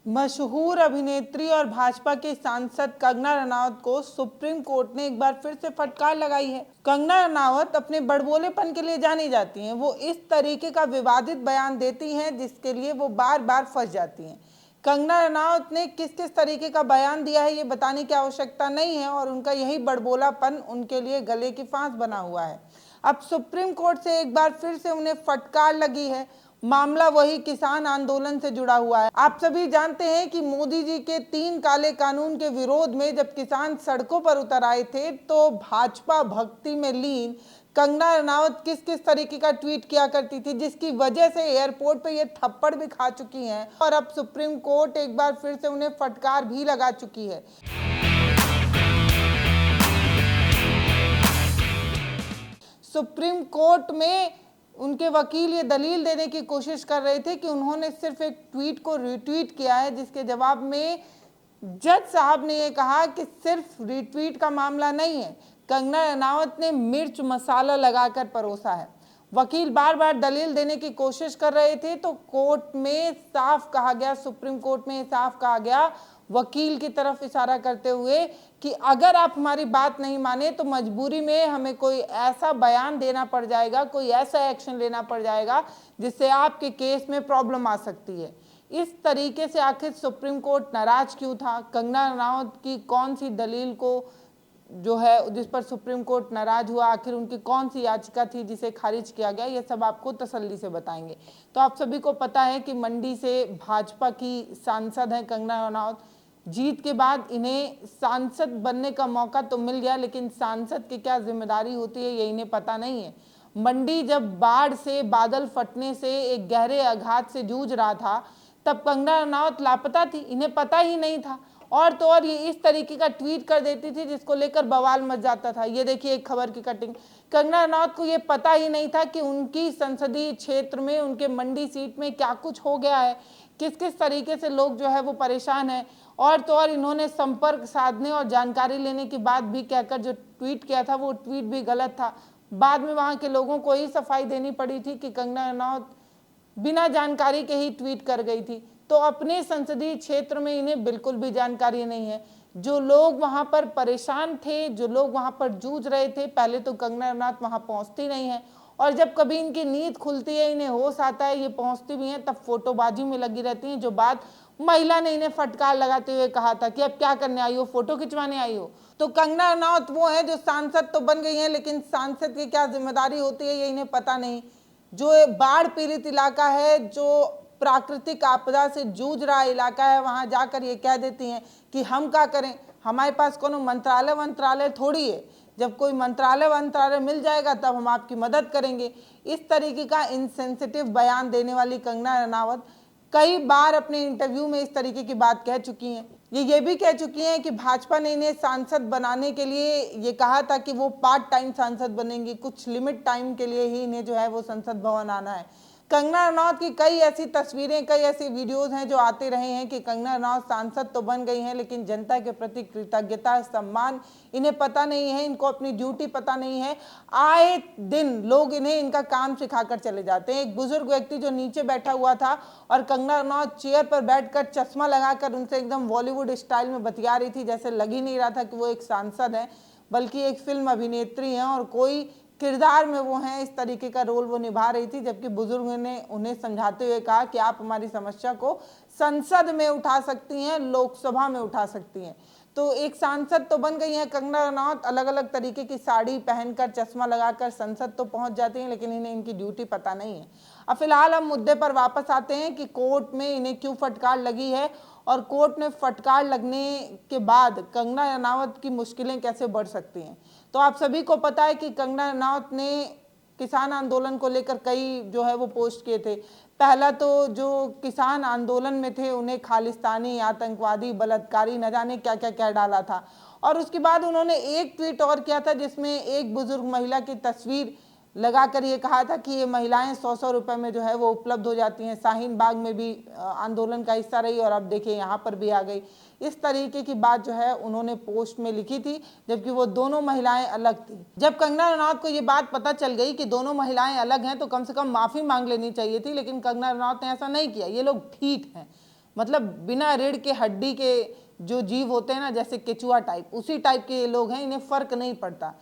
मशहूर अभिनेत्री और भाजपा के सांसद कंगना रनावत को सुप्रीम कोर्ट ने एक बार फिर से फटकार लगाई है। कंगना रनावत अपने बड़बोलेपन के लिए जानी जाती हैं। वो इस तरीके का विवादित बयान देती हैं जिसके लिए वो बार बार फंस जाती हैं। कंगना रनावत ने किस किस तरीके का बयान दिया है ये बताने की आवश्यकता नहीं है और उनका यही बड़बोलापन उनके लिए गले की फांस बना हुआ है। अब सुप्रीम कोर्ट से एक बार फिर से उन्हें फटकार लगी है। मामला वही किसान आंदोलन से जुड़ा हुआ है। आप सभी जानते हैं कि मोदी जी के 3 काले कानून के विरोध में जब किसान सड़कों पर उतर आए थे तो भाजपा भक्ति में लीन कंगना रनावत किस किस तरीके का ट्वीट किया करती थी, जिसकी वजह से एयरपोर्ट पे ये थप्पड़ भी खा चुकी हैं और अब सुप्रीम कोर्ट एक बार फिर से उन्हें फटकार भी लगा चुकी है। सुप्रीम कोर्ट में उनके वकील ये दलील देने की कोशिश कर रहे थे कि उन्होंने सिर्फ एक ट्वीट को रिट्वीट किया है, जिसके जवाब में जज साहब ने ये कहा कि सिर्फ रिट्वीट का मामला नहीं है, कंगना रनावत ने मिर्च मसाला लगाकर परोसा है। वकील बार बार दलील देने की कोशिश कर रहे थे तो कोर्ट में साफ कहा गया, सुप्रीम कोर्ट में साफ कहा गया वकील की तरफ इशारा करते हुए कि अगर आप हमारी बात नहीं माने तो मजबूरी में हमें कोई ऐसा बयान देना पड़ जाएगा, कोई ऐसा एक्शन लेना पड़ जाएगा जिससे आपके केस में प्रॉब्लम आ सकती है। इस तरीके से आखिर सुप्रीम कोर्ट नाराज क्यों था, कंगना रनावत की कौन सी दलील को जो है जिस पर सुप्रीम कोर्ट नाराज हुआ, आखिर उनकी कौन सी याचिका थी जिसे खारिज किया गया, ये सब आपको तसल्ली से बताएंगे। तो आप सभी को पता है कि मंडी से भाजपा की सांसद हैं कंगना रनावत। जीत के बाद इन्हें सांसद बनने का मौका तो मिल गया, लेकिन सांसद की क्या जिम्मेदारी होती है ये इन्हें पता नहीं है। मंडी जब बाढ़ से, बादल फटने से, एक गहरे आघात से जूझ रहा था तब कंगना रनावत लापता थी, इन्हें पता ही नहीं था। और तो और ये इस तरीके का ट्वीट कर देती थी जिसको लेकर बवाल मच जाता था। ये देखिए एक खबर की कटिंग। कंगना रनावत को ये पता ही नहीं था कि उनकी संसदीय क्षेत्र में, उनके मंडी सीट में क्या कुछ हो गया है, किस किस तरीके से लोग जो है वो परेशान हैं। और तो और इन्होंने संपर्क साधने और जानकारी लेने की बात भी कहकर जो ट्वीट किया था वो ट्वीट भी गलत था। बाद में वहाँ के लोगों को ही सफाई देनी पड़ी थी कि कंगना रनावत बिना जानकारी के ही ट्वीट कर गई थी। तो अपने संसदीय क्षेत्र में इन्हें बिल्कुल भी जानकारी नहीं है। जो लोग वहां पर परेशान थे, जो लोग वहां पर जूझ रहे थे, पहले तो कंगना रनावत वहां पहुंचती नहीं है और जब कभी इनकी नींद खुलती है, इन्हें होश आता है, ये पहुंचती भी हैं, तब फोटोबाजी में लगी रहती हैं। जो बात महिला ने इन्हें फटकार लगाते हुए कहा था कि अब क्या करने आई हो, फोटो खिंचवाने आई हो। तो कंगना रनावत वो है जो सांसद तो बन गई हैं, लेकिन सांसद की क्या जिम्मेदारी होती है ये इन्हें पता नहीं। जो बाढ़ पीड़ित इलाका है, जो प्राकृतिक आपदा से जूझ रहा इलाका है, वहां जाकर ये कह देती हैं कि हम क्या करें, हमारे पास कोनो मंत्रालय थोड़ी है, जब कोई मंत्रालय मिल जाएगा तब हम आपकी मदद करेंगे। इस तरीके का इनसेंसिटिव बयान देने वाली कंगना रनावत कई बार अपने इंटरव्यू में इस तरीके की बात कह चुकी हैं। ये भी कह चुकी हैं कि भाजपा ने इन्हें सांसद बनाने के लिए ये कहा था कि वो पार्ट टाइम सांसद बनेंगी, कुछ लिमिट टाइम के लिए ही इन्हें जो है वो संसद भवन आना है। कंगना रनावत की कई ऐसी तस्वीरें, कई ऐसी वीडियोस हैं जो आते रहे हैं कि कंगना रनावत सांसद तो बन गई हैं, लेकिन जनता के प्रति कृतज्ञता, सम्मान इन्हें पता नहीं है, इनको अपनी ड्यूटी पता नहीं है। आए दिन लोग इन्हें इनका काम सिखाकर चले जाते हैं। एक बुजुर्ग व्यक्ति जो नीचे बैठा हुआ था और कंगना रनावत चेयर पर बैठकर चश्मा लगाकर उनसे एकदम बॉलीवुड स्टाइल में बतिया रही थी, जैसे लग ही नहीं रहा था कि वो एक सांसद है बल्कि एक फिल्म अभिनेत्री हैं और कोई किरदार में वो हैं, इस तरीके का रोल वो निभा रही थी। जबकि बुजुर्ग ने उन्हें समझाते हुए कहा कि आप हमारी समस्या को संसद में उठा सकती हैं, लोकसभा में उठा सकती हैं। तो एक सांसद तो बन गई हैं कंगना रनावत, अलग अलग तरीके की साड़ी पहनकर, चश्मा लगाकर संसद तो पहुंच जाती हैं, लेकिन इन्हें इनकी ड्यूटी पता नहीं है। अब फिलहाल हम मुद्दे पर वापस आते हैं कि कोर्ट में इन्हें क्यों फटकार लगी है और कोर्ट में फटकार लगने के बाद कंगना रनावत की मुश्किलें कैसे बढ़ सकती हैं। तो आप सभी को पता है कि कंगना रनावत ने किसान आंदोलन को लेकर कई जो है वो पोस्ट किए थे। पहला तो जो किसान आंदोलन में थे उन्हें खालिस्तानी, आतंकवादी, बलात्कारी, न जाने क्या क्या कह डाला था। और उसके बाद उन्होंने एक ट्वीट और किया था जिसमें एक बुजुर्ग महिला की तस्वीर लगाकर ये कहा था कि ये महिलाएं 100-100 रुपए में जो है वो उपलब्ध हो जाती हैं। शाहीन बाग में भी आंदोलन का हिस्सा रही और अब देखिए यहाँ पर भी आ गई। इस तरीके की बात जो है उन्होंने पोस्ट में लिखी थी, जबकि वो दोनों महिलाएं अलग थी। जब कंगना रनावत को ये बात पता चल गई कि दोनों महिलाएं अलग हैं तो कम से कम माफ़ी मांग लेनी चाहिए थी, लेकिन कंगना रनावत ने ऐसा नहीं किया। ये लोग ठीक हैं, मतलब बिना रीढ़ के हड्डी के जो जीव होते हैं ना, जैसे केचुआ टाइप, उसी टाइप के ये लोग हैं, इन्हें फर्क नहीं पड़ता।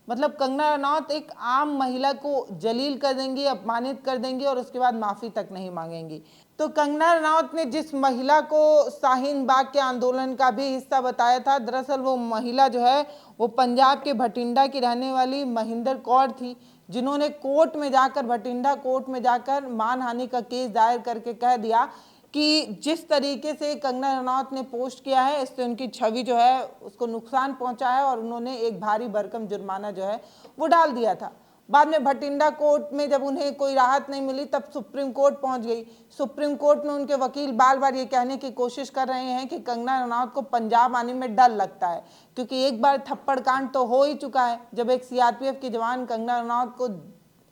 मतलब कंगना रनौत एक आम महिला को जलील कर देंगी, अपमानित कर देंगी और उसके बाद माफ़ी तक नहीं मांगेंगी। तो कंगना रनौत ने जिस महिला को शाहीन बाग के आंदोलन का भी हिस्सा बताया था, दरअसल वो महिला जो है वो पंजाब के भटिंडा की रहने वाली महिंदर कौर थी, जिन्होंने कोर्ट में जाकर, भटिंडा कोर्ट में जाकर मानहानि का केस दायर करके कह दिया कि जिस तरीके से कंगना रनौत ने पोस्ट किया है, इससे उनकी छवि जो है उसको नुकसान पहुंचा है और उन्होंने एक भारी भरकम जुर्माना जो है वो डाल दिया था। बाद में भटिंडा कोर्ट में जब उन्हें कोई राहत नहीं मिली, तब सुप्रीम कोर्ट पहुंच गई। सुप्रीम कोर्ट में उनके वकील बार बार ये कहने की कोशिश कर रहे हैं कि कंगना रनौत को पंजाब आने में डर लगता है, क्योंकि एक बार थप्पड़ कांड तो हो ही चुका है, जब एक सीआरपीएफ की जवान कंगना रनौत को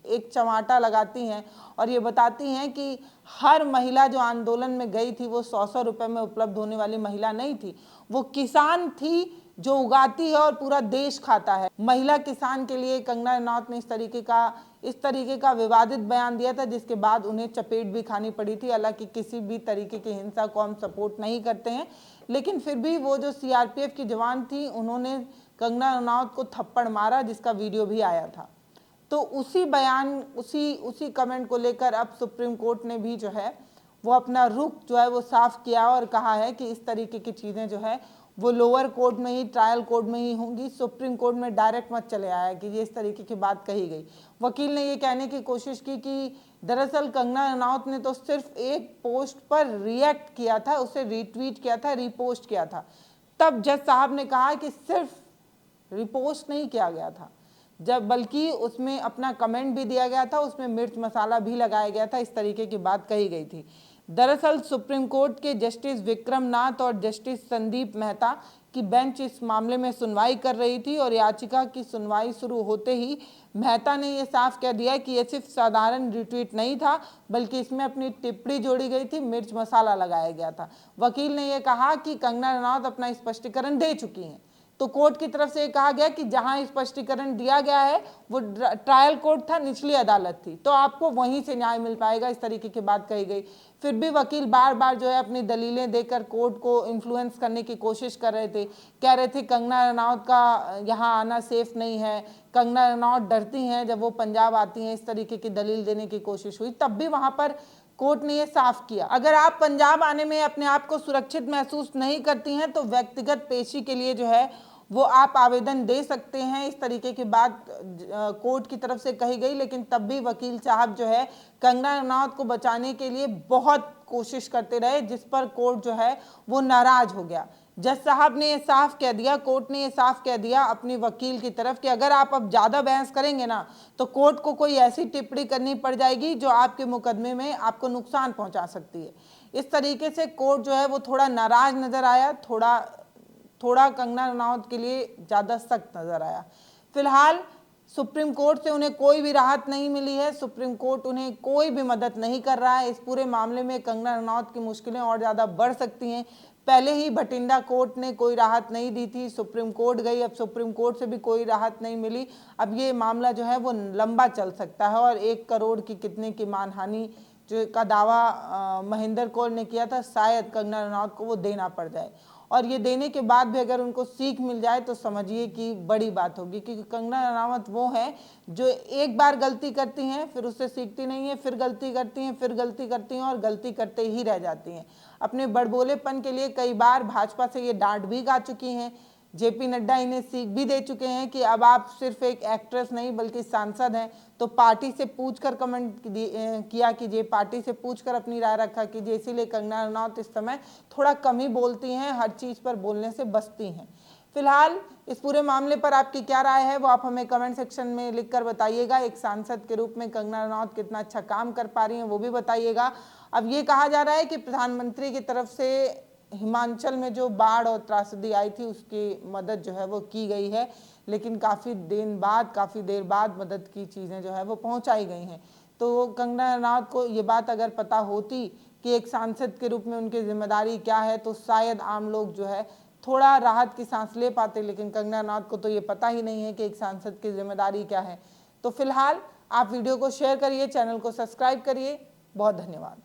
एक चमाटा लगाती हैं और ये बताती हैं कि हर महिला जो आंदोलन में गई थी वो 100-100 रुपए में उपलब्ध होने वाली महिला नहीं थी, वो किसान थी जो उगाती है और पूरा देश खाता है। महिला किसान के लिए कंगना रनौत ने इस तरीके का विवादित बयान दिया था, जिसके बाद उन्हें चपेट भी खानी पड़ी थी। हालांकि किसी भी तरीके की हिंसा को हम सपोर्ट नहीं करते हैं, लेकिन फिर भी वो जो सीआरपीएफ की जवान थी, उन्होंने कंगना रनौत को थप्पड़ मारा, जिसका वीडियो भी आया था। तो उसी बयान, उसी कमेंट को लेकर अब सुप्रीम कोर्ट ने भी जो है वो अपना रुख जो है वो साफ किया और कहा है कि इस तरीके की चीज़ें जो है वो लोअर कोर्ट में ही, ट्रायल कोर्ट में ही होंगी, सुप्रीम कोर्ट में डायरेक्ट मत चले आया कि ये इस तरीके की बात कही गई। वकील ने ये कहने की कोशिश की कि दरअसल कंगना रनौत ने तो सिर्फ एक पोस्ट पर रिएक्ट किया था, उसे रीट्वीट किया था, रीपोस्ट किया था। तब जज साहब ने कहा कि सिर्फ रिपोस्ट नहीं किया गया था, जब बल्कि उसमें अपना कमेंट भी दिया गया था, उसमें मिर्च मसाला भी लगाया गया था, इस तरीके की बात कही गई थी। दरअसल सुप्रीम कोर्ट के जस्टिस विक्रम नाथ और जस्टिस संदीप मेहता की बेंच इस मामले में सुनवाई कर रही थी और याचिका की सुनवाई शुरू होते ही मेहता ने यह साफ कह दिया कि यह सिर्फ साधारण रिट्वीट नहीं था, बल्कि इसमें अपनी टिप्पणी जोड़ी गई थी, मिर्च मसाला लगाया गया था। वकील ने यह कहा कि कंगना रनौत अपना स्पष्टीकरण दे चुकी हैं। तो कोर्ट की तरफ से कहा गया कि जहां स्पष्टीकरण दिया गया है वो ट्रायल कोर्ट था, निचली अदालत थी, तो आपको वहीं से न्याय मिल पाएगा, इस तरीके की बात कही गई। फिर भी वकील बार बार जो है अपनी दलीलें देकर कोर्ट को इन्फ्लुएंस करने की कोशिश कर रहे थे, कह रहे थे कंगना रनौत का यहाँ आना सेफ नहीं है, कंगना रनौत डरती हैं जब वो पंजाब आती हैं, इस तरीके की दलील देने की कोशिश हुई। तब भी वहाँ पर कोर्ट ने ये साफ किया, अगर आप पंजाब आने में अपने आप को सुरक्षित महसूस नहीं करती हैं तो व्यक्तिगत पेशी के लिए जो है वो आप आवेदन दे सकते हैं, इस तरीके की बात कोर्ट की तरफ से कही गई। लेकिन तब भी वकील साहब जो है कंगना रनौत को बचाने के लिए बहुत कोशिश करते रहे, जिस पर कोर्ट जो है वो नाराज हो गया। जज साहब ने ये साफ कह दिया, कोर्ट ने ये साफ कह दिया अपने वकील की तरफ कि अगर आप अब ज़्यादा बहस करेंगे ना तो कोर्ट को कोई ऐसी टिप्पणी करनी पड़ जाएगी जो आपके मुकदमे में आपको नुकसान पहुंचा सकती है। इस तरीके से कोर्ट जो है वो थोड़ा नाराज नज़र आया, थोड़ा कंगना रनौत के लिए ज़्यादा सख्त नज़र आया। फिलहाल सुप्रीम कोर्ट से उन्हें कोई भी राहत नहीं मिली है, सुप्रीम कोर्ट उन्हें कोई भी मदद नहीं कर रहा है। इस पूरे मामले में कंगना रनौत की मुश्किलें और ज़्यादा बढ़ सकती हैं। पहले ही भटिंडा कोर्ट ने कोई राहत नहीं दी थी, सुप्रीम कोर्ट गई, अब सुप्रीम कोर्ट से भी कोई राहत नहीं मिली। अब ये मामला जो है वो लंबा चल सकता है और 1 करोड़ की कितने की मानहानि जो का दावा महिंदर कौर ने किया था, शायद कंगना रनौत को वो देना पड़ जाए। और ये देने के बाद भी अगर उनको सीख मिल जाए तो समझिए कि बड़ी बात होगी, क्योंकि कंगना रनौत वो है जो एक बार गलती करती हैं, फिर उससे सीखती नहीं है, फिर गलती करती हैं, फिर गलती करती हैं और गलती करते ही रह जाती हैं। अपने बड़बोलेपन के लिए कई बार भाजपा से ये डांट भी खा चुकी हैं। जेपी नड्डा इन्हें सीख भी दे चुके हैं कि अब आप सिर्फ एक एक्ट्रेस नहीं बल्कि सांसद हैं, तो पार्टी से पूछकर कमेंट किया कीजिए, पार्टी से पूछकर अपनी राय रखा कीजिए। इसीलिए कंगना रनौत इस समय थोड़ा कम ही बोलती हैं, हर चीज़ पर बोलने से बचती हैं। फिलहाल इस पूरे मामले पर आपकी क्या राय है वो आप हमें कमेंट सेक्शन में लिखकर बताइएगा। एक सांसद के रूप में कंगना रनौत कितना अच्छा काम कर पा रही हैं वो भी बताइएगा। अब ये कहा जा रहा है कि प्रधानमंत्री की तरफ से हिमाचल में जो बाढ़ और त्रासदी आई थी उसकी मदद जो है वो की गई है, लेकिन काफ़ी देर बाद मदद की चीज़ें जो है वो पहुंचाई गई हैं। तो कंगना रनौत को ये बात अगर पता होती कि एक सांसद के रूप में उनकी जिम्मेदारी क्या है तो शायद आम लोग जो है थोड़ा राहत की सांस ले पाते, लेकिन कंगना रनौत को तो ये पता ही नहीं है कि एक सांसद की जिम्मेदारी क्या है। तो फिलहाल आप वीडियो को शेयर करिए, चैनल को सब्सक्राइब करिए। बहुत धन्यवाद।